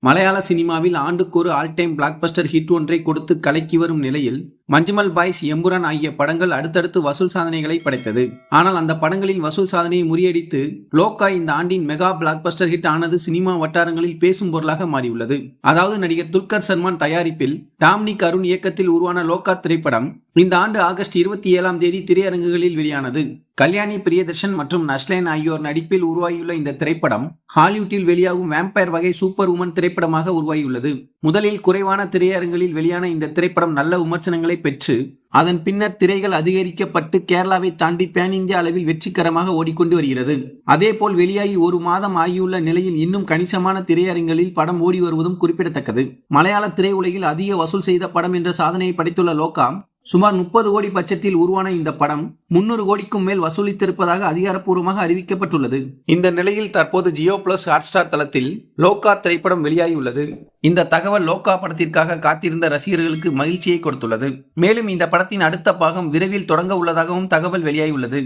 மலையாள சினிமாவில் ஆண்டுக்கொரு all time blockbuster hit ஒன்றை கொடுத்து கலக்கி வரும் நிலையில் மஞ்சுமல் பாய்ஸ், எம்புரான் ஆகிய படங்கள் அடுத்தடுத்து வசூல் சாதனைகளை படைத்தது. ஆனால் அந்த படங்களின் வசூல் சாதனையை முறியடித்து லோக்கா இந்த ஆண்டின் மெகா பிளாக்பஸ்டர் ஹிட் ஆனது சினிமா வட்டாரங்களில் பேசும் பொருளாக மாறியுள்ளது. அதாவது நடிகர் துல்கர் சல்மான் தயாரிப்பில் டாம்னிக் அருண் இயக்கத்தில் உருவான லோக்கா திரைப்படம் இந்த ஆண்டு ஆகஸ்ட் 27ஆம் தேதி திரையரங்குகளில் வெளியானது. கல்யாணி பிரியதர்ஷன் மற்றும் நஸ்லைன் ஆகியோர் நடிப்பில் உருவாகியுள்ள இந்த திரைப்படம் ஹாலிவுட்டில் வெளியாகும் வேம்பயர் வகை சூப்பர் உமன் திரைப்படமாக உருவாகியுள்ளது. முதலில் குறைவான திரையரங்களில் வெளியான இந்த திரைப்படம் நல்ல விமர்சனங்களை பெற்று அதன் பின்னர் திரைகள் அதிகரிக்கப்பட்டு கேரளாவை தாண்டி பேன் இந்தியா அளவில் வெற்றிகரமாக ஓடிக்கொண்டு வருகிறது. அதேபோல் வெளியாகி ஒரு மாதம் ஆகியுள்ள நிலையில் இன்னும் கணிசமான திரையரங்களில் படம் ஓடி வருவதும் குறிப்பிடத்தக்கது. மலையாள திரையுலகில் அதிக வசூல் செய்த படம் என்ற சாதனையை படைத்துள்ள லோகா சுமார் 30 கோடி பட்ஜெட்டில் உருவான இந்த படம் 300 கோடிக்கும் மேல் வசூலித்திருப்பதாக அதிகாரப்பூர்வமாக அறிவிக்கப்பட்டுள்ளது. இந்த நிலையில் தற்போது ஜியோ பிளஸ் ஹாட்ஸ்டார் தளத்தில் லோக்கா திரைப்படம் வெளியாகியுள்ளது. இந்த தகவல் லோக்கா படத்திற்காக காத்திருந்த ரசிகர்களுக்கு மகிழ்ச்சியை கொடுத்துள்ளது. மேலும் இந்த படத்தின் அடுத்த பாகம் விரைவில் தொடங்க உள்ளதாகவும் தகவல் வெளியாகியுள்ளது.